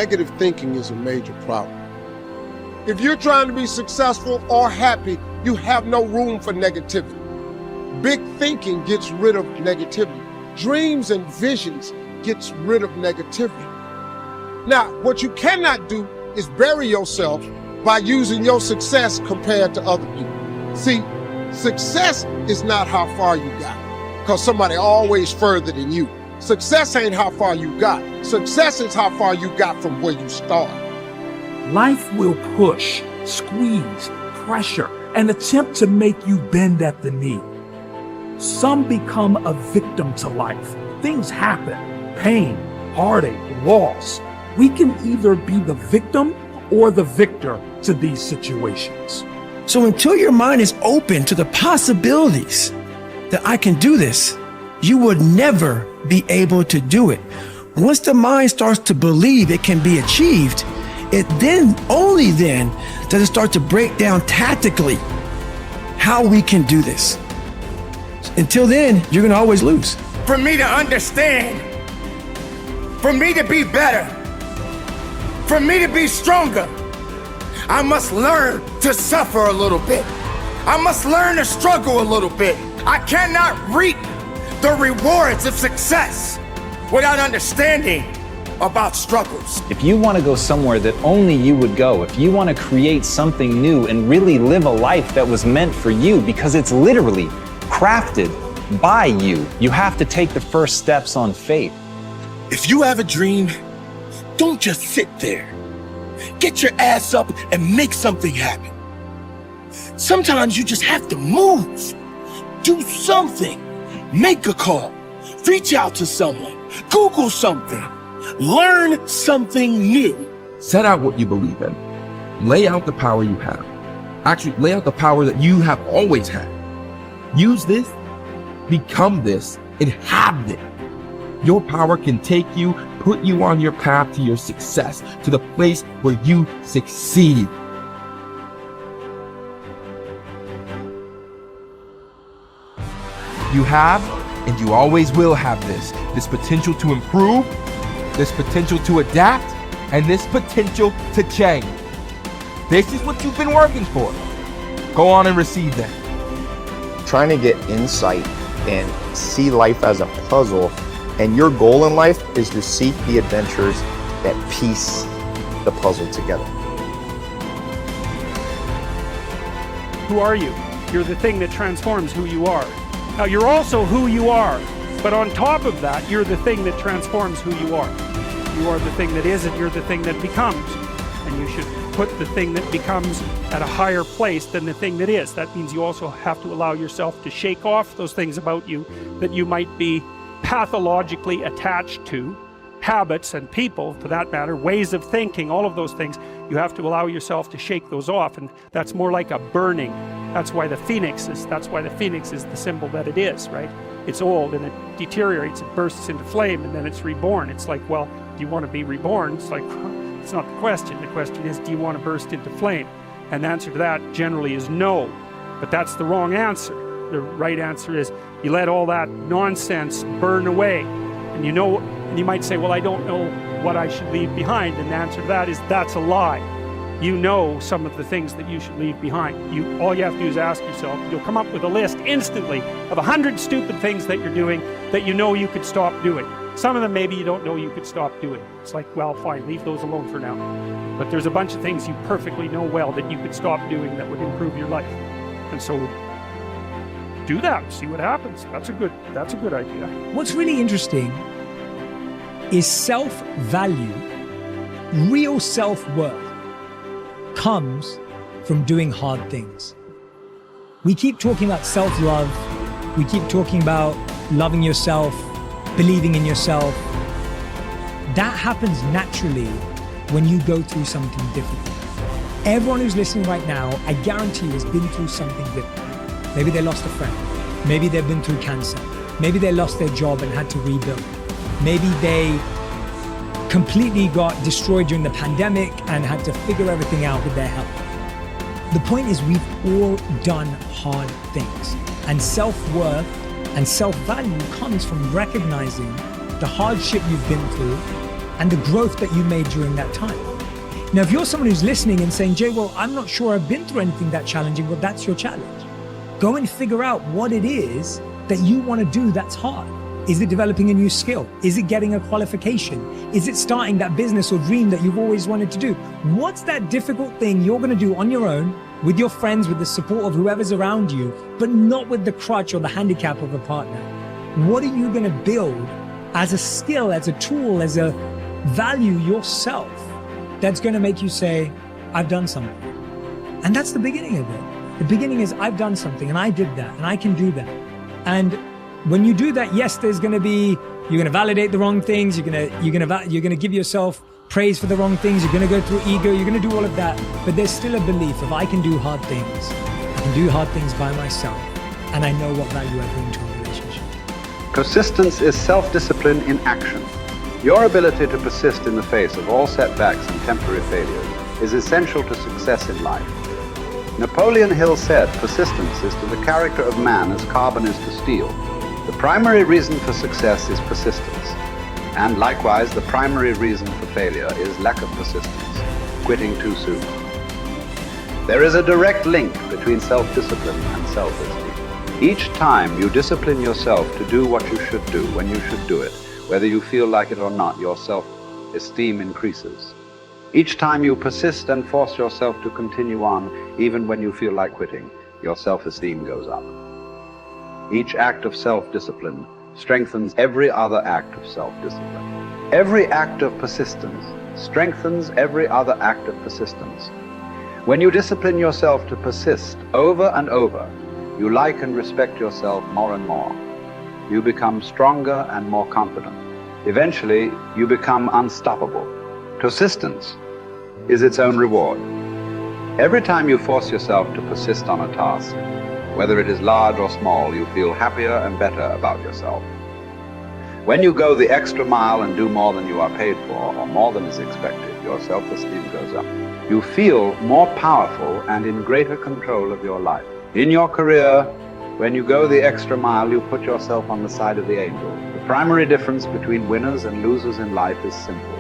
negative thinking is a major problem. If you're trying to be successful or happy, you have no room for negativity. Big thinking gets rid of negativity. Dreams and visions gets rid of negativity. Now, what you cannot do is bury yourself by using your success compared to other people. See, success is not how far you got, because somebody always further than you. Success ain't how far you got. Success is how far you got from where you started. Life will push, squeeze, pressure, and attempt to make you bend at the knee. Some become a victim to life. Things happen, pain, heartache, loss. We can either be the victim or the victor to these situations. So until your mind is open to the possibilities that I can do this, you would never be able to do it. Once the mind starts to believe it can be achieved, it then, only then, does it start to break down tactically how we can do this. Until then, you're gonna always lose. For me to understand, for me to be better, for me to be stronger, I must learn to suffer a little bit. I must learn to struggle a little bit. I cannot reap the rewards of success without understanding about struggles. If you want to go somewhere that only you would go, if you want to create something new and really live a life that was meant for you, because it's literally crafted by you, you have to take the first steps on faith. If you have a dream, don't just sit there. Get your ass up and make something happen. Sometimes you just have to move. Do something. Make a call. Reach out to someone. Google something. Learn something new. Set out what you believe in. Lay out the power you have. Actually, lay out the power that you have always had. Use this, become this, and have it. Your power can take you, put you on your path to your success, to the place where you succeed. You have, and you always will have this potential to improve, this potential to adapt, and this potential to change. This is what you've been working for. Go on and receive that. Trying to get insight and see life as a puzzle, and your goal in life is to seek the adventures that piece the puzzle together. Who are you? You're the thing that transforms who you are. Now, you're also who you are, but on top of that, you're the thing that transforms who you are. You are the thing that is, and you're the thing that becomes. And you should put the thing that becomes at a higher place than the thing that is. That means you also have to allow yourself to shake off those things about you that you might be pathologically attached to, habits and people, for that matter, ways of thinking, all of those things. You have to allow yourself to shake those off, and that's more like a burning. That's why the phoenix is the symbol that it is, right? It's old and it deteriorates, it bursts into flame, and then it's reborn. It's like, well, do you want to be reborn? It's like, it's not the question. The question is, do you want to burst into flame? And the answer to that generally is no, but that's the wrong answer. The right answer is you let all that nonsense burn away. And you might say, well, I don't know what I should leave behind. And the answer to that is, that's a lie. You know some of the things that you should leave behind. All you have to do is ask yourself. You'll come up with a list instantly of 100 stupid things that you're doing that you know you could stop doing. Some of them maybe you don't know you could stop doing. It's like, well, fine, leave those alone for now. But there's a bunch of things you perfectly know well that you could stop doing that would improve your life. And so do that, see what happens. That's a good idea. What's really interesting is self-value, real self-worth comes from doing hard things. We keep talking about self-love. We keep talking about loving yourself, believing in yourself. That happens naturally when you go through something difficult. Everyone who's listening right now, I guarantee you, has been through something difficult. Maybe they lost a friend. Maybe they've been through cancer. Maybe they lost their job and had to rebuild. Maybe they completely got destroyed during the pandemic and had to figure everything out with their health. The point is, we've all done hard things, and self-worth and self-value comes from recognizing the hardship you've been through and the growth that you made during that time. Now, if you're someone who's listening and saying, Jay, well, I'm not sure I've been through anything that challenging, well, that's your challenge. Go and figure out what it is that you want to do that's hard. Is it developing a new skill? Is it getting a qualification? Is it starting that business or dream that you've always wanted to do? What's that difficult thing you're going to do on your own, with your friends, with the support of whoever's around you, but not with the crutch or the handicap of a partner? What are you going to build as a skill, as a tool, as a value yourself that's going to make you say, I've done something? And that's the beginning of it. The beginning is, I've done something and I did that and I can do that. And when you do that, yes, there's going to be, you're going to validate the wrong things. You're going to give yourself praise for the wrong things. You're going to go through ego. You're going to do all of that. But there's still a belief of, I can do hard things. I can do hard things by myself. And I know what value I bring to a relationship. Persistence is self-discipline in action. Your ability to persist in the face of all setbacks and temporary failures is essential to success in life. Napoleon Hill said, persistence is to the character of man as carbon is to steel. The primary reason for success is persistence. And likewise, the primary reason for failure is lack of persistence, quitting too soon. There is a direct link between self-discipline and self-esteem. Each time you discipline yourself to do what you should do when you should do it, whether you feel like it or not, your self-esteem increases. Each time you persist and force yourself to continue on, even when you feel like quitting, your self-esteem goes up. Each act of self-discipline strengthens every other act of self-discipline. Every act of persistence strengthens every other act of persistence. When you discipline yourself to persist over and over, you like and respect yourself more and more. You become stronger and more confident. Eventually, you become unstoppable. Persistence is its own reward. Every time you force yourself to persist on a task, whether it is large or small, you feel happier and better about yourself. When you go the extra mile and do more than you are paid for, or more than is expected, your self-esteem goes up. You feel more powerful and in greater control of your life. In your career, when you go the extra mile, you put yourself on the side of the angel. The primary difference between winners and losers in life is simple.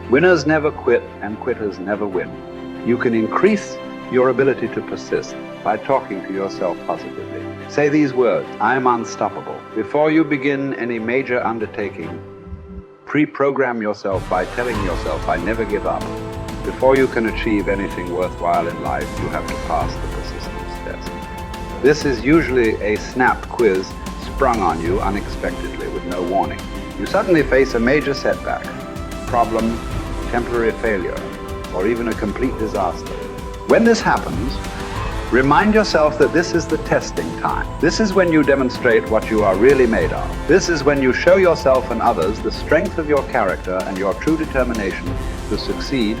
Winners never quit and quitters never win. You can increase your ability to persist by talking to yourself positively. Say these words, I am unstoppable. Before you begin any major undertaking, pre-program yourself by telling yourself, I never give up. Before you can achieve anything worthwhile in life, you have to pass the persistence test. This is usually a snap quiz sprung on you unexpectedly with no warning. You suddenly face a major setback, problem, temporary failure, or even a complete disaster. When this happens, remind yourself that this is the testing time. This is when you demonstrate what you are really made of. This is when you show yourself and others the strength of your character and your true determination to succeed,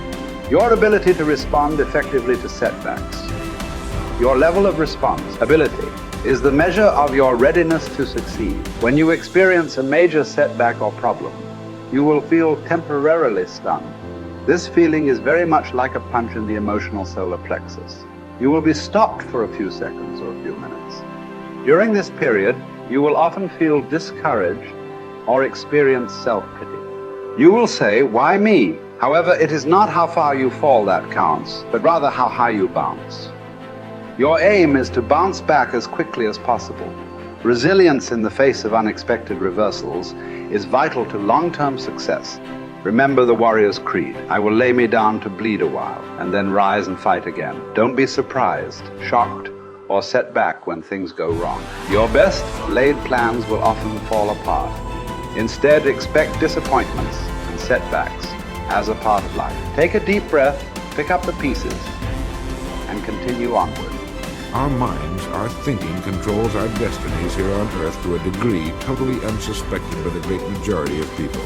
your ability to respond effectively to setbacks. Your level of responsibility is the measure of your readiness to succeed. When you experience a major setback or problem, you will feel temporarily stunned. This feeling is very much like a punch in the emotional solar plexus. You will be stopped for a few seconds or a few minutes. During this period, you will often feel discouraged or experience self-pity. You will say, why me? However, it is not how far you fall that counts, but rather how high you bounce. Your aim is to bounce back as quickly as possible. Resilience in the face of unexpected reversals is vital to long-term success. Remember the warrior's creed. I will lay me down to bleed a while and then rise and fight again. Don't be surprised, shocked, or set back when things go wrong. Your best laid plans will often fall apart. Instead, expect disappointments and setbacks as a part of life. Take a deep breath, pick up the pieces, and continue onward. Our minds, our thinking controls our destinies here on Earth to a degree totally unsuspected by the great majority of people.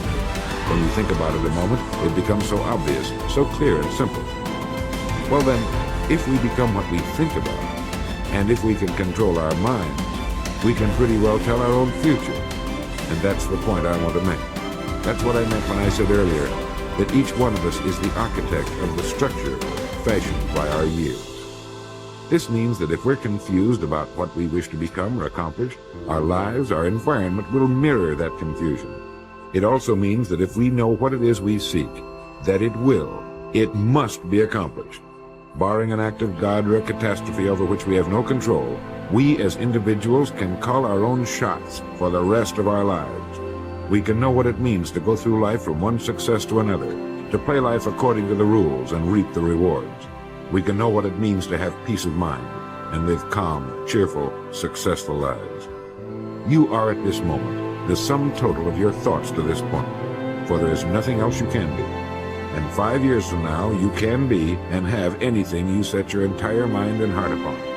When you think about it a moment, it becomes so obvious, so clear and simple. Well then, if we become what we think about, and if we can control our minds, we can pretty well tell our own future. And that's the point I want to make. That's what I meant when I said earlier that each one of us is the architect of the structure fashioned by our years. This means that if we're confused about what we wish to become or accomplish, our lives, our environment will mirror that confusion. It also means that if we know what it is we seek, that it must be accomplished. Barring an act of God or a catastrophe over which we have no control, we as individuals can call our own shots for the rest of our lives. We can know what it means to go through life from one success to another, to play life according to the rules and reap the rewards. We can know what it means to have peace of mind and live calm, cheerful, successful lives. You are at this moment the sum total of your thoughts to this point, for there is nothing else you can be. And 5 years from now, you can be and have anything you set your entire mind and heart upon.